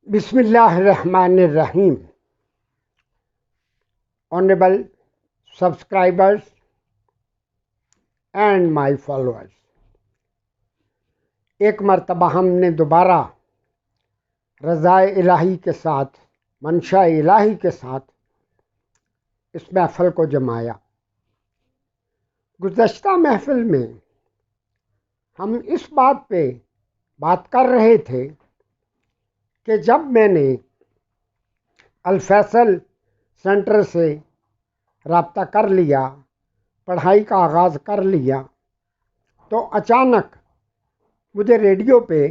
بسم اللہ الرحمن الرحیم. Honourable subscribers and my followers, ایک مرتبہ ہم نے دوبارہ رضائے الہی کے ساتھ، منشاء الہی کے ساتھ اس محفل کو جمایا. گزشتہ محفل میں ہم اس بات پہ بات کر رہے تھے کہ جب میں نے الفیصل سینٹر سے رابطہ کر لیا، پڑھائی کا آغاز کر لیا، تو اچانک مجھے ریڈیو پہ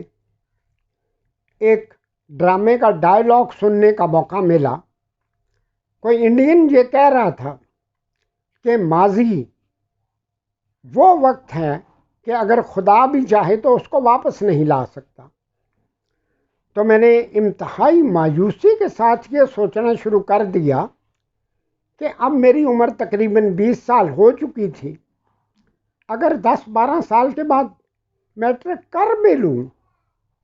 ایک ڈرامے کا ڈائلاگ سننے کا موقع ملا. کوئی انڈین یہ کہہ رہا تھا کہ ماضی وہ وقت ہے کہ اگر خدا بھی چاہے تو اس کو واپس نہیں لا سکتا. تو میں نے انتہائی مایوسی کے ساتھ یہ سوچنا شروع کر دیا کہ اب میری عمر تقریباً 20 سال ہو چکی تھی. اگر 10-12 سال کے بعد میٹرک کر بھی لوں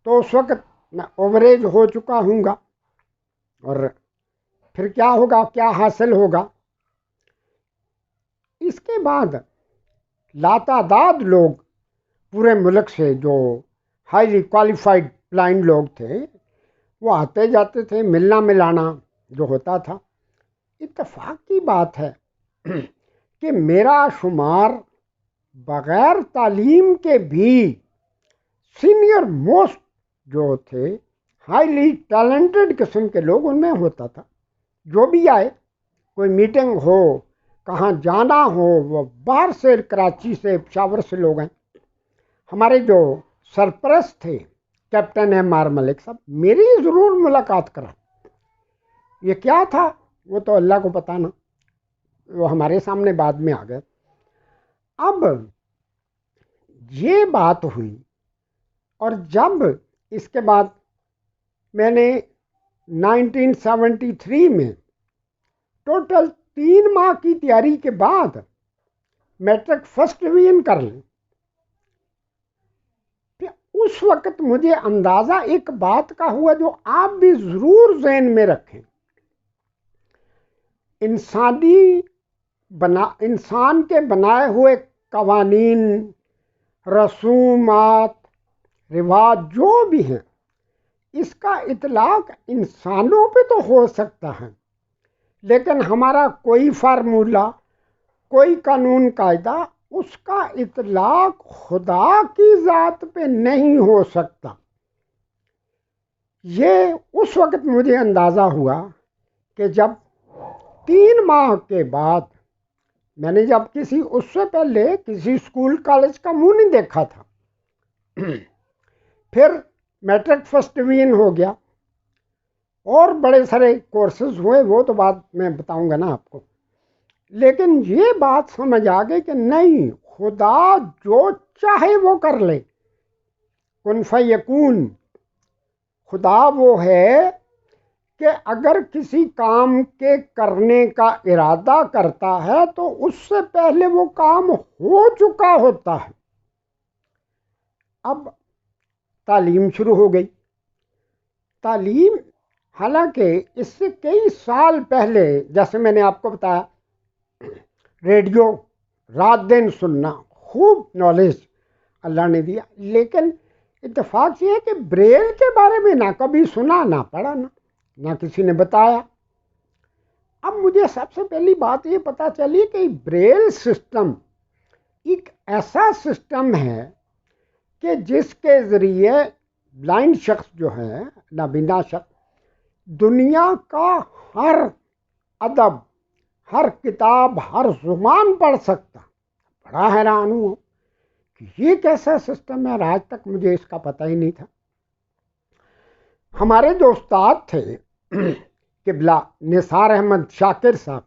تو اس وقت میں اوور ایج ہو چکا ہوں گا، اور پھر کیا ہوگا، کیا حاصل ہوگا. اس کے بعد لاتعداد لوگ پورے ملک سے جو ہائیلی کوالیفائڈ بلائنڈ لوگ تھے وہ آتے جاتے تھے، ملنا ملانا جو ہوتا تھا. اتفاق کی بات ہے کہ میرا شمار بغیر تعلیم کے بھی سینئر موسٹ جو تھے، ہائیلی ٹیلنٹڈ قسم کے لوگ، ان میں ہوتا تھا. جو بھی آئے، کوئی میٹنگ ہو، کہاں جانا ہو، وہ باہر سے، کراچی سے، پشاور سے لوگ ہیں. ہمارے جو سرپرست تھے کیپٹن M.R. ملک صاحب، میری ضرور ملاقات کرا. یہ کیا تھا وہ تو اللہ کو پتہ نا، وہ ہمارے سامنے بعد میں آ گئے. اب یہ بات ہوئی، اور جب اس کے بعد میں نے 1973 میں ٹوٹل 3 ماہ کی تیاری کے بعد میٹرک فرسٹ ڈویژن کر لی. اس وقت مجھے اندازہ ایک بات کا ہوا جو آپ بھی ضرور ذہن میں رکھیں. انسان کے بنائے ہوئے قوانین، رسومات، رواج جو بھی ہیں، اس کا اطلاق انسانوں پہ تو ہو سکتا ہے، لیکن ہمارا کوئی فارمولہ، کوئی قانون قاعدہ، اس کا اطلاق خدا کی ذات پہ نہیں ہو سکتا. یہ اس وقت مجھے اندازہ ہوا کہ جب 3 ماہ کے بعد میں نے جب اس سے پہلے کسی اسکول کالج کا منہ نہیں دیکھا تھا. پھر میٹرک فرسٹ ڈویژن ہو گیا، اور بڑے سارے کورسز ہوئے، وہ تو بعد میں بتاؤں گا نا آپ کو. لیکن یہ بات سمجھ آ گئی کہ نہیں، خدا جو چاہے وہ کر لے. کن فیکون. خدا وہ ہے کہ اگر کسی کام کے کرنے کا ارادہ کرتا ہے تو اس سے پہلے وہ کام ہو چکا ہوتا ہے. اب تعلیم شروع ہو گئی. تعلیم حالانکہ اس سے کئی سال پہلے، جیسے میں نے آپ کو بتایا، ریڈیو رات دن سننا، خوب نالج اللہ نے دیا. لیکن اتفاق یہ ہے کہ بریل کے بارے میں نہ کبھی سنا، نہ پڑھا، نہ کسی نے بتایا. اب مجھے سب سے پہلی بات یہ پتہ چلی کہ بریل سسٹم ایک ایسا سسٹم ہے کہ جس کے ذریعے بلائنڈ شخص جو ہے، نابینا شخص، دنیا کا ہر ادب، ہر کتاب، ہر زبان پڑھ سکتا. بڑا حیران ہوں کہ یہ کیسا سسٹم ہے، آج تک مجھے اس کا پتہ ہی نہیں تھا. ہمارے جو استاد تھے قبلہ نثار احمد شاکر صاحب،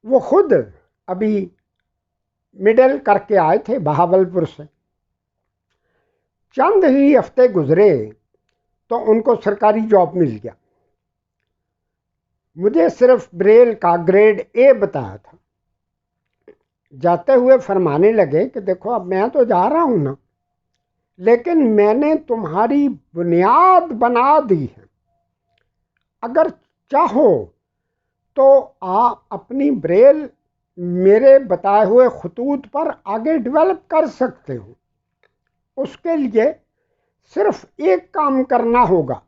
وہ خود ابھی مڈل کر کے آئے تھے بہاولپور سے. چند ہی ہفتے گزرے تو ان کو سرکاری جاب مل گیا. مجھے صرف بریل کا گریڈ A بتایا تھا. جاتے ہوئے فرمانے لگے کہ دیکھو اب میں تو جا رہا ہوں نا، لیکن میں نے تمہاری بنیاد بنا دی ہے. اگر چاہو تو آپ اپنی بریل میرے بتائے ہوئے خطوط پر آگے ڈیولپ کر سکتے ہو. اس کے لیے صرف ایک کام کرنا ہوگا،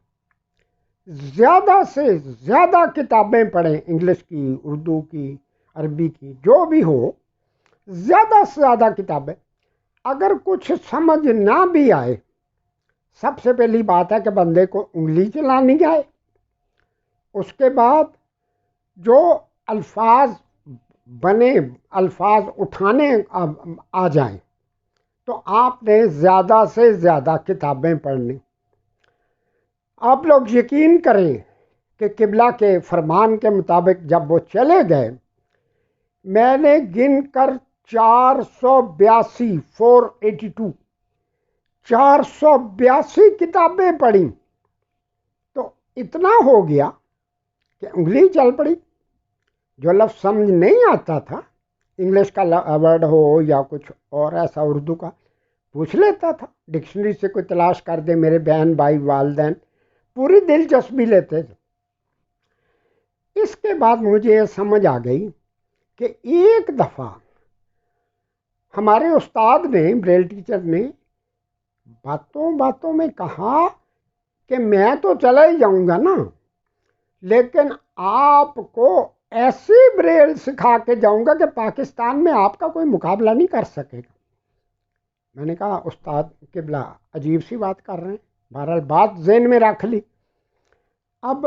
زیادہ سے زیادہ کتابیں پڑھیں، انگلش کی، اردو کی، عربی کی، جو بھی ہو، زیادہ سے زیادہ کتابیں. اگر کچھ سمجھ نہ بھی آئے، سب سے پہلی بات ہے کہ بندے کو انگلی چلانی آئے. اس کے بعد جو الفاظ بنے، الفاظ اٹھانے آ جائیں، تو آپ نے زیادہ سے زیادہ کتابیں پڑھنی. آپ لوگ یقین کریں کہ قبلہ کے فرمان کے مطابق جب وہ چلے گئے، میں نے گن کر 482 کتابیں پڑھی، تو اتنا ہو گیا کہ انگلی چل پڑی. جو لفظ سمجھ نہیں آتا تھا، انگلش کا ورڈ ہو یا کچھ اور ایسا اردو کا، پوچھ لیتا تھا، ڈکشنری سے کوئی تلاش کر دے. میرے بہن بھائی والدین پوری دلچسپی لیتے تھے. اس کے بعد مجھے یہ سمجھ آ گئی کہ ایک دفعہ ہمارے استاد نے، بریل ٹیچر نے، باتوں میں کہا کہ میں تو چلا ہی جاؤں گا نا، لیکن آپ کو ایسی بریل سکھا کے جاؤں گا کہ پاکستان میں آپ کا کوئی مقابلہ نہیں کر سکے گا. میں نے کہا استاد قبلہ عجیب سی بات کر رہے ہیں. بہرحال بات ذہن میں رکھ لی. اب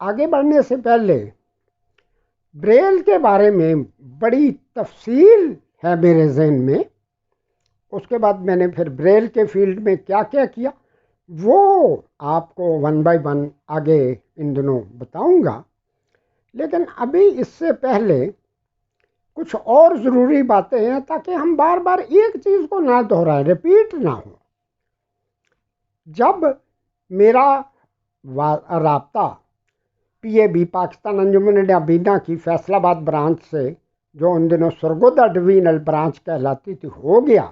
آگے بڑھنے سے پہلے بریل کے بارے میں بڑی تفصیل ہے میرے ذہن میں. اس کے بعد میں نے پھر بریل کے فیلڈ میں کیا کیا کیا، وہ آپ کو 1 بائی 1 آگے ان دنوں بتاؤں گا. لیکن ابھی اس سے پہلے کچھ اور ضروری باتیں ہیں تاکہ ہم بار بار ایک چیز کو نہ دہرائیں، ریپیٹ نہ ہو. جب میرا رابطہ پی اے بی پاکستان انجمن نابینا کی فیصل آباد برانچ سے، جو ان دنوں سرگودا ڈویژنل برانچ کہلاتی تھی، ہو گیا،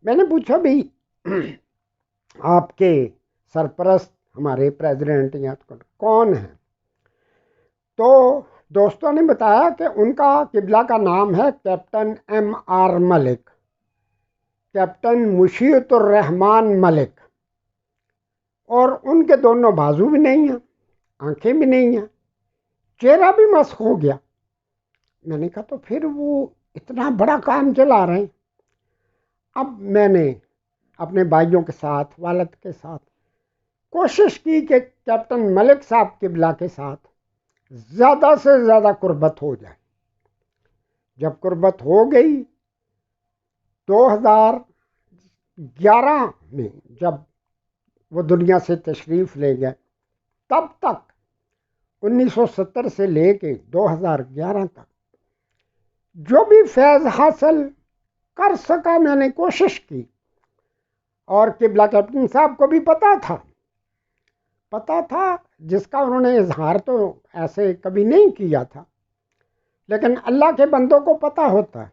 میں نے پوچھا بھی آپ کے سرپرست ہمارے پریزیڈنٹ یا کون ہیں؟ تو دوستوں نے بتایا کہ ان کا قبلہ کا نام ہے کیپٹن ایم آر ملک، کیپٹن مشیت الرحمان ملک، اور ان کے دونوں بازو بھی نہیں ہیں، آنکھیں بھی نہیں ہیں، چہرہ بھی مسخ ہو گیا. میں نے کہا تو پھر وہ اتنا بڑا کام چلا رہے ہیں. اب میں نے اپنے بھائیوں کے ساتھ، والد کے ساتھ کوشش کی کہ کیپٹن ملک صاحب قبلہ کے ساتھ زیادہ سے زیادہ قربت ہو جائے. جب قربت ہو گئی 2011 میں، جب وہ دنیا سے تشریف لے گئے، تب تک 1970 سے لے کے 2011 تک جو بھی فیض حاصل کر سکا میں نے کوشش کی. اور قبلہ کیپٹن صاحب کو بھی پتہ تھا، جس کا انہوں نے اظہار تو ایسے کبھی نہیں کیا تھا، لیکن اللہ کے بندوں کو پتہ ہوتا ہے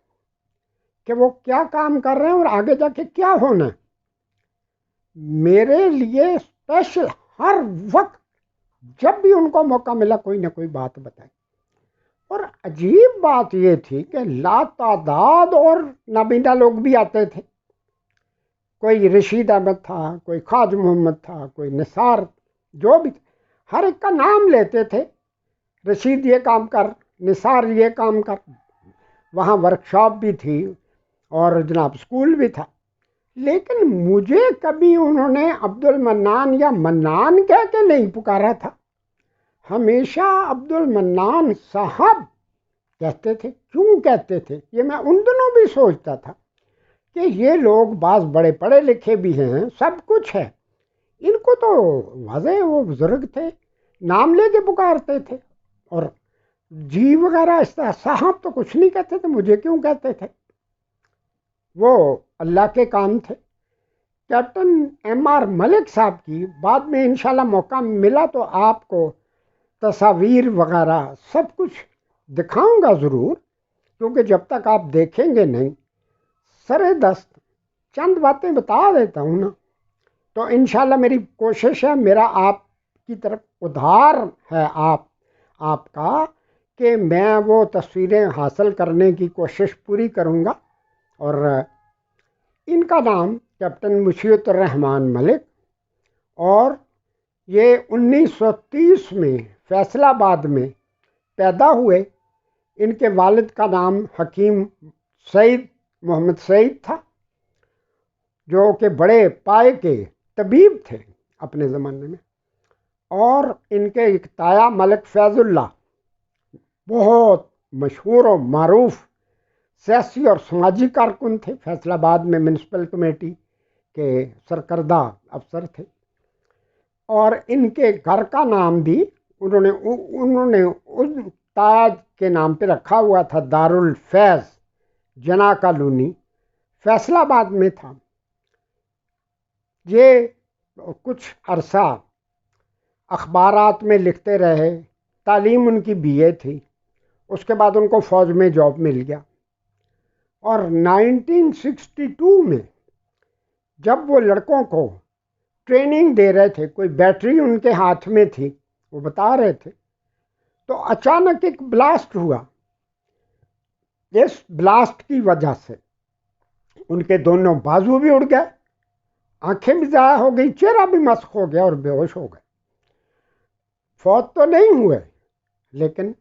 کہ وہ کیا کام کر رہے ہیں اور آگے جا کے کیا ہونا ہے. میرے لیے اسپیشل ہر وقت جب بھی ان کو موقع ملا کوئی نہ کوئی بات بتائی. اور عجیب بات یہ تھی کہ لاتعداد اور نابینا لوگ بھی آتے تھے. کوئی رشید احمد تھا، کوئی خواجہ محمد تھا، کوئی نثار، جو بھی ہر ایک کا نام لیتے تھے. رشید یہ کام کر، نثار یہ کام کر. وہاں ورکشاپ بھی تھی اور جناب اسکول بھی تھا. لیکن مجھے کبھی انہوں نے عبد المنان یا منان کہہ کے نہیں پکارا تھا، ہمیشہ عبد المنان صاحب کہتے تھے. کیوں کہتے تھے یہ میں ان دنوں بھی سوچتا تھا کہ یہ لوگ بعض بڑے پڑھے لکھے بھی ہیں، سب کچھ ہے، ان کو تو واضح وہ بزرگ تھے، نام لے کے پکارتے تھے، اور جی وغیرہ اس طرح صاحب تو کچھ نہیں کہتے تھے، مجھے کیوں کہتے تھے؟ وہ اللہ کے کام تھے. کیپٹن ایم آر ملک صاحب کی بعد میں انشاءاللہ موقع ملا تو آپ کو تصاویر وغیرہ سب کچھ دکھاؤں گا ضرور، کیونکہ جب تک آپ دیکھیں گے نہیں، سر دست چند باتیں بتا دیتا ہوں نا، تو انشاءاللہ میری کوشش ہے، میرا آپ کی طرف ادھار ہے آپ کا، کہ میں وہ تصویریں حاصل کرنے کی کوشش پوری کروں گا۔ اور ان کا نام کیپٹن مشیت الرحمان ملک، اور یہ 1930 میں فیصل آباد میں پیدا ہوئے۔ ان کے والد کا نام حکیم سعید محمد سعید تھا، جو کہ بڑے پائے کے طبیب تھے اپنے زمانے میں، اور ان کے ایک تایا ملک فیض اللہ بہت مشہور و معروف سیاسی اور سماجی کارکن تھے، فیصل آباد میں میونسپل کمیٹی کے سرکردہ افسر تھے۔ اور ان کے گھر کا نام بھی انہوں نے اس تاج کے نام پہ رکھا ہوا تھا، دارالفیض جنا کالونی فیصل آباد میں تھا۔ یہ کچھ عرصہ اخبارات میں لکھتے رہے، تعلیم ان کی بی اے تھی، اس کے بعد ان کو فوج میں جاب مل گیا۔ اور 1962 میں جب وہ لڑکوں کو ٹریننگ دے رہے تھے، کوئی بیٹری ان کے ہاتھ میں تھی، وہ بتا رہے تھے، تو اچانک ایک بلاسٹ ہوا۔ اس بلاسٹ کی وجہ سے ان کے دونوں بازو بھی اڑ گئے، آنکھیں بھی ضائع ہو گئی، چہرہ بھی مسخ ہو گیا اور بے ہوش ہو گئے۔ فوت تو نہیں ہوئے لیکن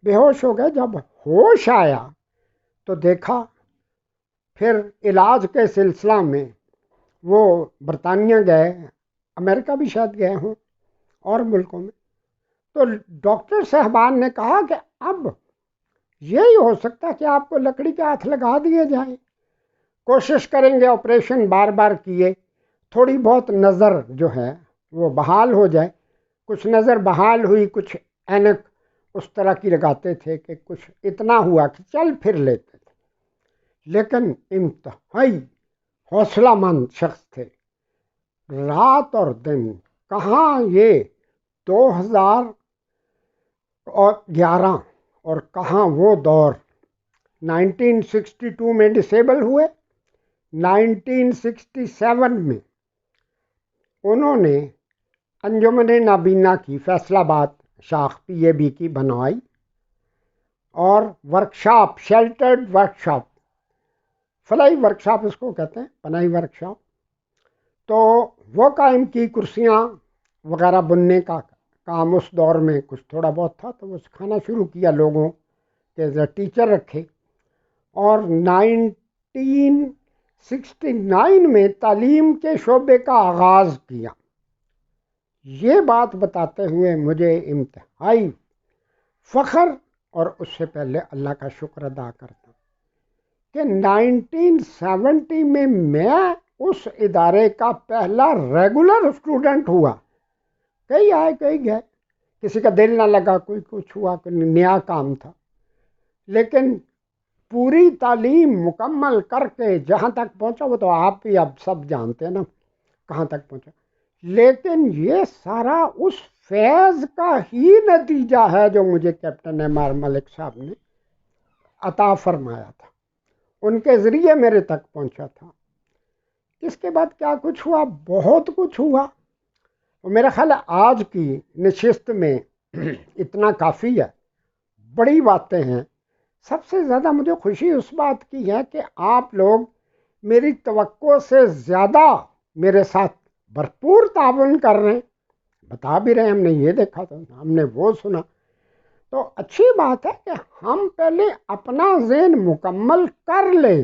بے ہوش ہو گئے۔ جب ہوش آیا تو دیکھا، پھر علاج کے سلسلہ میں وہ برطانیہ گئے، امریکہ بھی شاید گئے ہوں اور ملکوں میں، تو ڈاکٹر صاحبان نے کہا کہ اب یہی ہو سکتا ہے کہ آپ کو لکڑی کے ہاتھ لگا دیے جائیں، کوشش کریں گے، آپریشن بار بار کیے، تھوڑی بہت نظر جو ہے وہ بحال ہو جائے۔ کچھ نظر بحال ہوئی، کچھ اینک اس طرح کی لگاتے تھے کہ کچھ اتنا ہوا کہ چل پھر لیتے تھے، لیکن انتہائی حوصلہ مند شخص تھے۔ رات اور دن، کہاں یہ 2011 اور کہاں وہ دور۔ 1962 میں ڈسیبل ہوئے، 1967 میں انہوں نے انجمن نابینا کی فیصل آباد شاخ پی اے بی کی بنوائی، اور workshop, sheltered workshop, fly workshop اس کو کہتے ہیں، پناہی ورکشاپ، تو وہ قائم کی۔ کرسیاں وغیرہ بننے کا کام اس دور میں کچھ تھوڑا بہت تھا، تو وہ سکھانا شروع کیا لوگوں کے، ایز اے ٹیچر رکھے۔ اور 1969 میں تعلیم کے شعبے کا آغاز کیا۔ یہ بات بتاتے ہوئے مجھے انتہائی فخر اور اس سے پہلے اللہ کا شکر ادا کرتا ہوں کہ 1970 میں اس ادارے کا پہلا ریگولر اسٹوڈنٹ ہوا۔ کئی آئے کئی گئے، کسی کا دل نہ لگا، کوئی کچھ ہوا، کوئی نیا کام تھا، لیکن پوری تعلیم مکمل کر کے جہاں تک پہنچا، وہ تو آپ ہی اب سب جانتے ہیں نا کہاں تک پہنچا۔ لیکن یہ سارا اس فیض کا ہی نتیجہ ہے جو مجھے کیپٹن ایم آر ملک صاحب نے عطا فرمایا تھا، ان کے ذریعے میرے تک پہنچا تھا۔ اس کے بعد کیا کچھ ہوا؟ بہت کچھ ہوا، اور میرا خیال ہے آج کی نشست میں اتنا کافی ہے، بڑی باتیں ہیں۔ سب سے زیادہ مجھے خوشی اس بات کی ہے کہ آپ لوگ میری توقع سے زیادہ میرے ساتھ بھرپور تعاون کر رہے ہیں، بتا بھی رہے ہیں، ہم نے یہ دیکھا تھا، ہم نے وہ سنا۔ تو اچھی بات ہے کہ ہم پہلے اپنا ذہن مکمل کر لیں،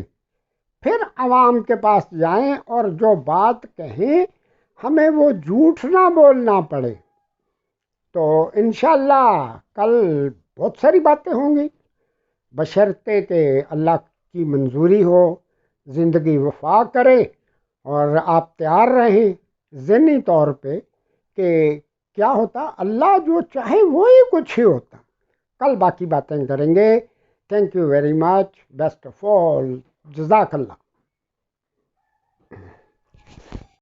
پھر عوام کے پاس جائیں، اور جو بات کہیں ہمیں وہ جھوٹ نہ بولنا پڑے۔ تو انشاءاللہ کل بہت ساری باتیں ہوں گی، بشرطے کہ اللہ کی منظوری ہو، زندگی وفا کرے، اور آپ تیار رہیں ذہنی طور پہ کہ کیا ہوتا، اللہ جو چاہے وہی کچھ ہی ہوتا۔ کل باقی باتیں کریں گے۔ Thank you very much, best of all, جزاک اللہ۔